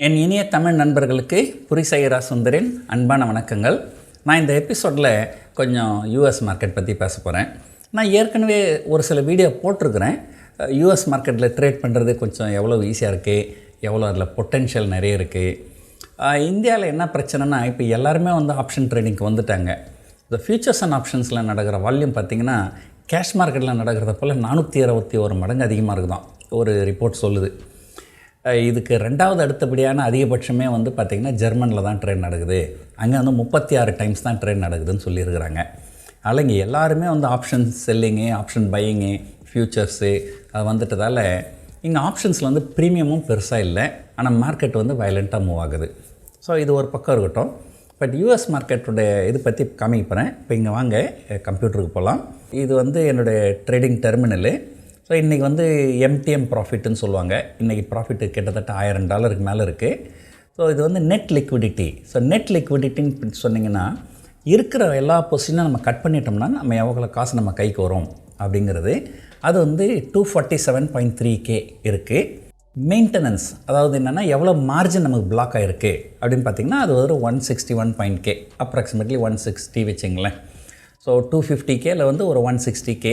என் இனிய தமிழ் நண்பர்களுக்கு P R Sundarin அன்பான வணக்கங்கள். நான் இந்த எபிசோடில் கொஞ்சம் யூஎஸ் மார்க்கெட் பற்றி பேச போகிறேன். நான் ஏற்கனவே ஒரு சில வீடியோ போட்டிருக்கிறேன். யூஎஸ் மார்க்கெட்டில் ட்ரேட் பண்ணுறது கொஞ்சம் எவ்வளோ ஈஸியாக இருக்குது, எவ்வளோ அதில் பொட்டென்ஷியல் நிறைய இருக்குது. இந்தியாவில் என்ன பிரச்சனைனா, இப்போ எல்லாருமே ஆப்ஷன் ட்ரேடிங்க்கு வந்துட்டாங்க. இந்த ஃபியூச்சர்ஸ் அண்ட் ஆப்ஷன்ஸில் நடக்கிற வால்யூம் பார்த்திங்கன்னா கேஷ் மார்க்கெட்டில் நடக்கிறத போல் 461 மடங்கு அதிகமாக இருக்குதான் ஒரு ரிப்போர்ட் சொல்லுது. இதுக்கு ரெண்டாவது அடுத்தபடியான அதிகபட்சமே பார்த்திங்கன்னா ஜெர்மனில் தான் ட்ரேட் நடக்குது. அங்கே 36 டைம்ஸ் தான் ட்ரேட் நடக்குதுன்னு சொல்லியிருக்கிறாங்க. அதனால் இங்கே எல்லாருமே ஆப்ஷன் செல்லிங்கு, ஆப்ஷன் பையிங்கு, ஃப்யூச்சர்ஸு அது வந்துட்டதால் இங்கே ஆப்ஷன்ஸில் ப்ரீமியமும் பெருசாக இல்லை. ஆனால் மார்க்கெட் வயலண்ட்டாக மூவ் ஆகுது. ஸோ இது ஒரு பக்கம் இருக்கட்டும். பட் யூஎஸ் மார்க்கெட்டுடைய இது பற்றி காமிக்கிறேன். இப்போ இங்கே வாங்க கம்ப்யூட்டருக்கு போகலாம். இது என்னுடைய ட்ரேடிங் டெர்மினலு. ஸோ இன்றைக்கி MTM ப்ராஃபிட்டுன்னு சொல்லுவாங்க. இன்றைக்கி ப்ராஃபிட்டு கிட்டத்தட்ட $1000 மேலே இருக்குது. ஸோ இது நெட் லிக்விடிட்டி. ஸோ நெட் லிக்விடிட்டின்னு சொன்னிங்கன்னா இருக்கிற எல்லா பொசிஷனும் நம்ம கட் பண்ணிட்டோம்னா நம்ம எவ்வளோ காசு நம்ம கைக்கு வரும் அப்படிங்கிறது. அது 247.3K இருக்குது. மெயின்டெனன்ஸ், அதாவது என்னென்னா எவ்வளோ மார்ஜின் நமக்கு பிளாக் ஆகிருக்கு அப்படின்னு பார்த்திங்கன்னா அது 161.K, அப்ராக்சிமேட்லி 160 வச்சுங்களேன். ஸோ 250Kல ஒரு 160K,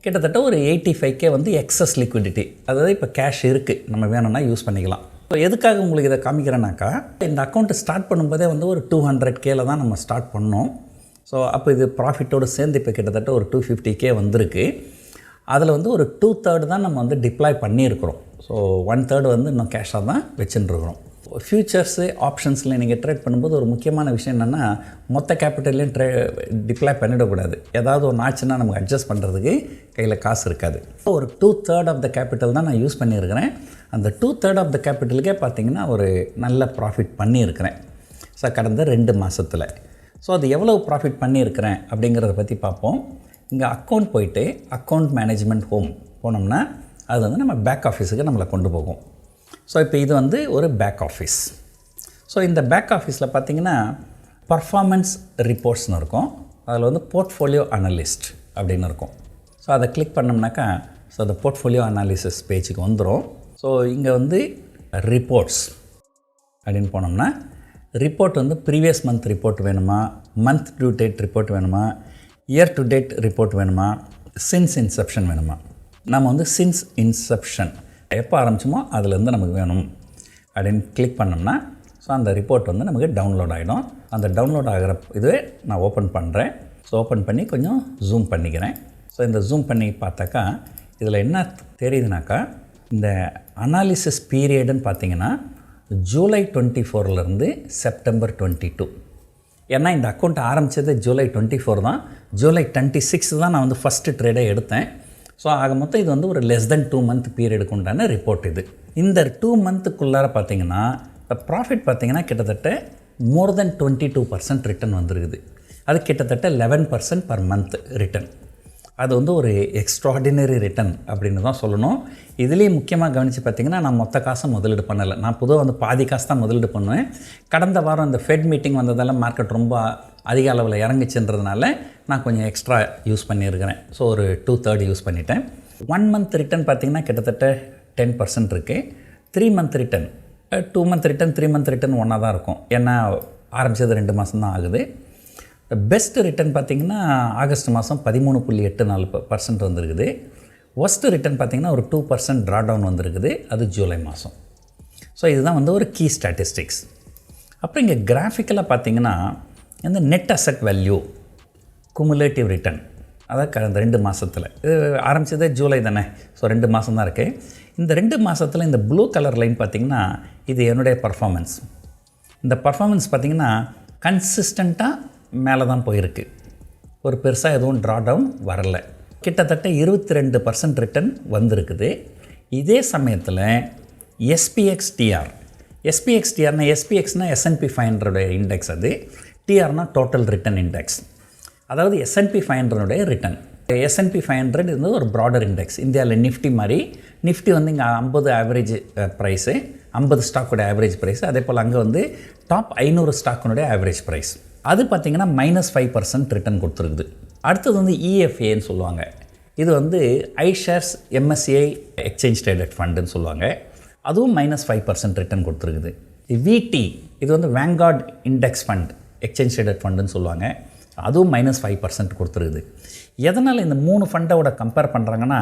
கிட்டத்தட்ட ஒரு 85K எக்ஸஸ் லிக்விடிட்டி. அதாவது இப்போ கேஷ் இருக்குது, நம்ம வேணும்னா யூஸ் பண்ணிக்கலாம். ஸோ எதுக்காக உங்களுக்கு இதை காமிக்கிறேன்னாக்கா, இந்த அக்கௌண்ட்டு ஸ்டார்ட் பண்ணும்போதே ஒரு 200Kல தான் நம்ம ஸ்டார்ட் பண்ணோம். ஸோ அப்போ இது ப்ராஃபிட்டோடு சேர்ந்து இப்போ கிட்டத்தட்ட ஒரு 250K வந்திருக்கு. அதில் ஒரு 2/3 தான் நம்ம டிப்ளாய் பண்ணியிருக்கிறோம். ஸோ 1/3 இன்னும் கேஷாக தான் வச்சுட்டுருக்குறோம். ஃப்யூச்சர்ஸு ஆப்ஷன்ஸில் நீங்கள் ட்ரேட் பண்ணும்போது ஒரு முக்கியமான விஷயம் என்னென்னா, மொத்த கேபிட்டல்லையும் டிப்ளாய் பண்ணிடக்கூடாது. ஏதாவது ஒன்று ஆச்சுன்னா நமக்கு அட்ஜஸ்ட் பண்ணுறதுக்கு கையில் காசு இருக்காது. ஒரு 2/3 ஆஃப் த கேபிட்டல் தான் நான் யூஸ் பண்ணியிருக்கிறேன். அந்த 2/3 ஆஃப் த கேபிட்டலுக்கே பார்த்திங்கன்னா ஒரு நல்ல ப்ராஃபிட் பண்ணியிருக்கிறேன். ஸோ கடந்த 2 மாதத்தில். ஸோ அது எவ்வளோ ப்ராஃபிட் பண்ணியிருக்கிறேன் அப்படிங்கிறத பற்றி பார்ப்போம். இங்கே அக்கௌண்ட் போயிட்டு அக்கௌண்ட் மேனேஜ்மெண்ட் ஹோம் போனோம்னா அது நம்ம பேக் ஆஃபீஸுக்கு நம்மளை கொண்டு போகும். ஸோ இப்போ இது ஒரு பேக் ஆஃபீஸ். ஸோ இந்த பேக் ஆஃபீஸில் பார்த்திங்கன்னா பர்ஃபார்மன்ஸ் ரிப்போர்ட்ஸ்னு இருக்கும். அதில் போர்ட்ஃபோலியோ அனலிஸ்ட் அப்படின்னு இருக்கும். ஸோ அதை கிளிக் பண்ணோம்னாக்கா ஸோ அந்த போர்ட்ஃபோலியோ அனாலிசிஸ் பேஜுக்கு வந்துடும். ஸோ இங்கே ரிப்போர்ட்ஸ் அப்படின்னு போனோம்னா ரிப்போர்ட் ப்ரீவியஸ் மந்த் ரிப்போர்ட் வேணுமா, மந்த் டு டேட் ரிப்போர்ட் வேணுமா, இயர் டு டேட் ரிப்போர்ட் வேணுமா, சின்ஸ் இன்செப்ஷன் வேணுமா. நம்ம சின்ஸ் இன்செப்ஷன் எப்போ ஆரம்பிச்சோமோ அதுலேருந்து நமக்கு வேணும் அப்படின்னு கிளிக் பண்ணோம்னா ஸோ அந்த ரிப்போர்ட் நமக்கு டவுன்லோட் ஆகிடும். அந்த டவுன்லோட் ஆகிற இதுவே நான் ஓப்பன் பண்ணுறேன். ஸோ ஓப்பன் பண்ணி கொஞ்சம் ஜூம் பண்ணிக்கிறேன். ஸோ இந்த ஜூம் பண்ணி பார்த்தாக்கா இதில் என்ன தெரியுதுனாக்கா, இந்த அனாலிசிஸ் பீரியடுன்னு பார்த்திங்கன்னா ஜூலை 24லேருந்து செப்டம்பர் 22. ஏன்னா இந்த அக்கௌண்ட் ஆரம்பித்தது ஜூலை 24 தான். ஜூலை 26 தான் நான் ஃபஸ்ட்டு ட்ரேடே எடுத்தேன். ஸோ ஆக மொத்தம் இது ஒரு லெஸ் தென் 2 மந்த் பீரியடுக்கு உண்டான ரிப்போர்ட் இது. இந்த 2 மந்த்துக்குள்ளார பார்த்திங்கன்னா இப்போ ப்ராஃபிட் பார்த்திங்கன்னா கிட்டத்தட்ட மோர் தென் 22% ரிட்டர்ன் வந்துருக்குது. அது கிட்டத்தட்ட 11% பர் மந்த் ரிட்டர்ன். அது ஒரு எக்ஸ்ட்ராடினரி ரிட்டர்ன் அப்படின்னு தான் சொல்லணும். இதுலேயும் முக்கியமாக கவனித்து பார்த்திங்கன்னா நான் மொத்த காசை முதலீடு பண்ணலை. நான் பொதுவாக பாதி காசு தான் முதலீடு பண்ணுவேன். கடந்த வாரம் இந்த ஃபெட் மீட்டிங் வந்ததால் மார்க்கெட் ரொம்ப அதிக அளவில் இறங்கிச்சுன்றதுனால நான் கொஞ்சம் எக்ஸ்ட்ரா யூஸ் பண்ணியிருக்கிறேன். ஸோ ஒரு 2/3 யூஸ் பண்ணிட்டேன். 1 மந்த் ரிட்டர்ன் பார்த்திங்கன்னா கிட்டத்தட்ட 10% இருக்குது. 3 month return, 2 month return, 3 month return ஒன்றா தான் இருக்கும். ஏன்னா ஆரம்பித்தது 2 மாதம் தான் ஆகுது. பெஸ்ட் ரிட்டர்ன் பார்த்திங்கன்னா ஆகஸ்ட் மாதம் 13.84% வந்துருக்குது. ஒஸ்ட்டு ரிட்டர்ன் பார்த்திங்கன்னா ஒரு 2% ட்ரா டவுன் வந்துருக்குது. அது ஜூலை மாதம். ஸோ இதுதான் ஒரு கீ ஸ்டாட்டிஸ்டிக்ஸ். அப்புறம் இங்கே கிராஃபிக்கலாக பார்த்திங்கன்னா இந்த net asset value cumulative return, அதாவது கடந்த 2 மாதத்தில், இது ஆரம்பித்ததே ஜூலை தானே. ஸோ 2 மாதம் தான் இருக்குது. இந்த 2 மாதத்தில் இந்த ப்ளூ கலர் லைன் பார்த்திங்கன்னா இது என்னுடைய பர்ஃபார்மன்ஸ். இந்த பர்ஃபார்மன்ஸ் பார்த்திங்கன்னா கன்சிஸ்டண்ட்டாக மேலே தான் போயிருக்கு. ஒரு பெருசாக எதுவும் ட்ரா டவுன் வரலை. கிட்டத்தட்ட 22% ரிட்டர்ன் வந்திருக்குது. இதே சமயத்தில் எஸ்பிஎக்ஸ்டிஆர் எஸ்பிஎக்ஸ்னால் S&P 500 இண்டெக்ஸ், அது டிஆர்னா டோட்டல் ரிட்டர்ன் இண்டெக்ஸ். அதாவது S&P 500 ரிட்டர்ன். S&P 500 ஒரு ப்ராடர் இண்டெக்ஸ். இந்தியாவில் நிஃப்டி மாதிரி. நிஃப்டி இங்கே 50 ஆவரேஜ் ப்ரைஸு, 50 ஸ்டாக்கோட ஆவரேஜ் ப்ரைஸு. அதே போல் அங்கே டாப் 500 ஸ்டாக்கினுடைய ஆவரேஜ் ப்ரைஸ். அது பார்த்திங்கன்னா -5% ரிட்டர்ன் கொடுத்துருக்குது. அடுத்தது EFAன்னு சொல்லுவாங்க. இது iShares MSCI எக்ஸ்சேஞ்ச் ட்ரேடட் ஃபண்டுன்னு சொல்லுவாங்க. அதுவும் -5% ரிட்டர்ன் கொடுத்துருக்குது. விடி இது வந்து வேங்கார்ட் இண்டெக்ஸ் ஃபண்ட், எக்ஸ்சேஞ்ச் ட்ரேடட் ஃபண்டுன்னு சொல்லுவாங்க, அதுவும் -5% கொடுத்துருக்குது. எதனால் இந்த 3 ஃபண்டோட கம்பேர் பண்ணுறாங்கன்னா,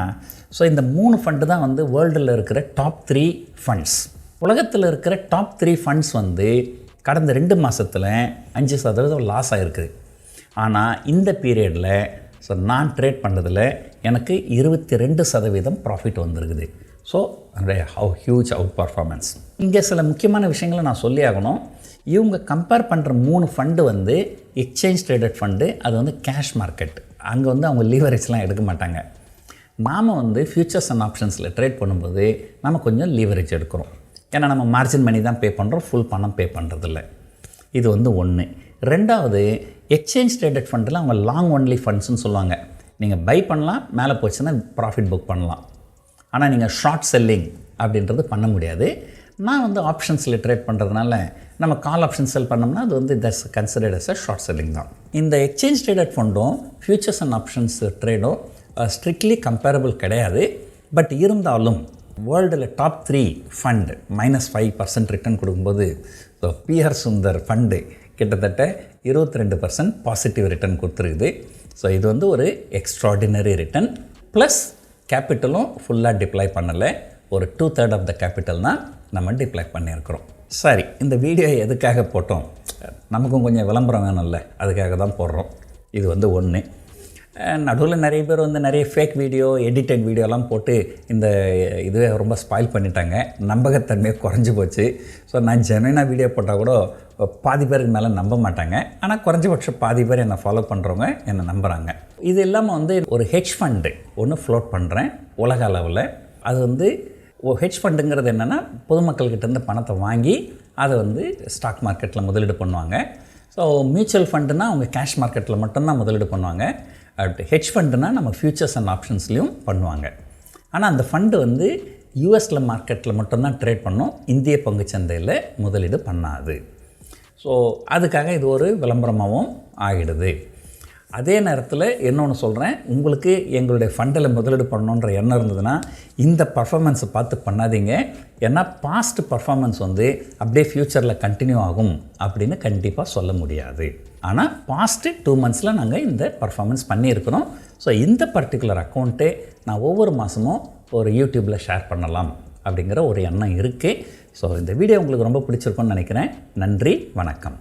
ஸோ இந்த 3 ஃபண்டு தான் வந்து வேர்ல்டில் இருக்கிற டாப் 3 ஃபண்ட்ஸ். உலகத்தில் இருக்கிற டாப் 3 ஃபண்ட்ஸ் வந்து கடந்த 2 மாதத்தில் 5% லாஸ் ஆகிருக்குது. ஆனால் இந்த பீரியடில் ஸோ நான் ட்ரேட் பண்ணுறதில் எனக்கு 22% ப்ராஃபிட் வந்திருக்குது. So how huge out performance. இங்கே சில முக்கியமான விஷயங்களை நான் சொல்லி ஆகணும். இவங்க கம்பேர் பண்ணுற 3 ஃபண்டு வந்து எக்ஸ்சேஞ்ச் ட்ரேடட் ஃபண்டு, அது வந்து கேஷ் மார்க்கெட். அங்கே வந்து அவங்க லீவரேஜ்லாம் எடுக்க மாட்டாங்க. நாம் வந்து ஃபியூச்சர்ஸ் அண்ட் ஆப்ஷன்ஸில் ட்ரேட் பண்ணும்போது நம்ம கொஞ்சம் லீவரேஜ் எடுக்கிறோம். ஏன்னா நம்ம மார்ஜின் மணி தான் பே பண்ணுறோம், ஃபுல் பணம் பே பண்ணுறதில்ல. இது வந்து ஒன்று. ரெண்டாவது, எக்ஸ்சேஞ்ச் ட்ரேடட் ஃபண்டில் அவங்க லாங் ஒன்லி ஃபண்ட்ஸ்னு சொல்லுவாங்க. நீங்கள் பை பண்ணலாம், மேலே போச்சுன்னா ப்ராஃபிட் புக் பண்ணலாம். ஆனால் நீங்கள் ஷார்ட் செல்லிங் அப்படின்றது பண்ண முடியாது. நான் வந்து ஆப்ஷன்ஸில் ட்ரேட் பண்ணுறதுனால நம்ம கால் ஆப்ஷன் செல் பண்ணோம்னா அது வந்து that's considered as a short selling தான். இந்த எக்ஸ்சேஞ்ச் ட்ரேடட் ஃபண்டும் ஃபியூச்சர்ஸ் அண்ட் ஆப்ஷன்ஸ் ட்ரேடும் ஸ்ட்ரிக்ட்லி கம்பேரபிள் கிடையாது. பட் இருந்தாலும் வேர்ல்டில் டாப் 3 ஃபண்டு -5% ரிட்டர்ன் கொடுக்கும்போது P R சுந்தர் ஃபண்டு கிட்டத்தட்ட 22% பாசிட்டிவ் ரிட்டர்ன் கொடுத்துருக்குது. ஸோ இது வந்து ஒரு எக்ஸ்ட்ராடினரி ரிட்டர்ன். ப்ளஸ் கேபிட்டலும் ஃபுல்லாக டிப்ளாய் பண்ணலை, ஒரு 2/3 ஆஃப் த கேபிட்டல் தான் நம்ம டிப்ளாய் பண்ணியிருக்கிறோம். சரி, இந்த வீடியோ எதுக்காக போட்டோம்? நமக்கும் கொஞ்சம் விளம்பரம் வேணும்ல, அதுக்காக தான் போடுறோம். இது வந்து ஒன்று. நடுவில் நிறைய பேர் வந்து நிறைய ஃபேக் வீடியோ, எடிட்டட் வீடியோலாம் போட்டு இந்த இதுவே ரொம்ப ஸ்பாயில் பண்ணிட்டாங்க. நம்பகத்தன்மையை குறைஞ்சி போச்சு. ஸோ நான் ஜெனுயினாக வீடியோ போட்டால் கூட பாதி பேருக்கு மேலே நம்ப மாட்டாங்க. ஆனால் குறைஞ்சபட்சம் பாதி பேர் என்னை ஃபாலோ பண்ணுறவங்க என்னை நம்புகிறாங்க. இது இல்லாமல் வந்து ஒரு ஹெட்ஜ் ஃபண்டு ஒன்று ஃப்ளோட் பண்ணுறேன் உலக அளவில். அது வந்து ஹெட்ஜ் ஃபண்டுங்கிறது என்னென்னா, பொதுமக்கள்கிட்டேருந்து பணத்தை வாங்கி அதை வந்து ஸ்டாக் மார்க்கெட்டில் முதலீடு பண்ணுவாங்க. ஸோ மியூச்சுவல் ஃபண்டுனா அவங்க கேஷ் மார்க்கெட்டில் மட்டும்தான் முதலீடு பண்ணுவாங்க. ஹெட்ஜ் ஃபண்டுனா நம்ம ஃபியூச்சர்ஸ் அண்ட் ஆப்ஷன்ஸ்லேயும் பண்ணுவாங்க. ஆனால் அந்த ஃபண்டு வந்து யூஎஸில் மார்க்கெட்டில் மட்டும்தான் ட்ரேட் பண்ணும், இந்திய பங்குச்சந்தையில் முதலீடு பண்ணாது. ஸோ அதுக்காக இது ஒரு விளம்பரமாகவும் ஆகிடுது. அதே நேரத்தில் இன்னொன்று சொல்கிறேன், உங்களுக்கு எங்களுடைய ஃபண்டில் முதலீடு பண்ணணுன்ற எண்ணம் இருந்ததுன்னா இந்த பர்ஃபார்மன்ஸை பார்த்து பண்ணாதீங்க. ஏன்னா பாஸ்ட் பர்ஃபார்மன்ஸ் வந்து அப்படியே ஃப்யூச்சரில் கண்டினியூ ஆகும் அப்படின்னு கண்டிப்பாக சொல்ல முடியாது. ஆனால் பாஸ்ட்டு 2 மந்த்ஸில் நாங்கள் இந்த பர்ஃபார்மன்ஸ் பண்ணியிருக்கிறோம். ஸோ இந்த பர்டிகுலர் அக்கௌண்ட்டே நான் ஒவ்வொரு மாதமும் ஒரு யூடியூப்பில் ஷேர் பண்ணலாம் அப்படிங்கிற ஒரு எண்ணம் இருக்குது. ஸோ இந்த வீடியோ உங்களுக்கு ரொம்ப பிடிச்சிருக்குன்னு நினைக்கிறேன். நன்றி, வணக்கம்.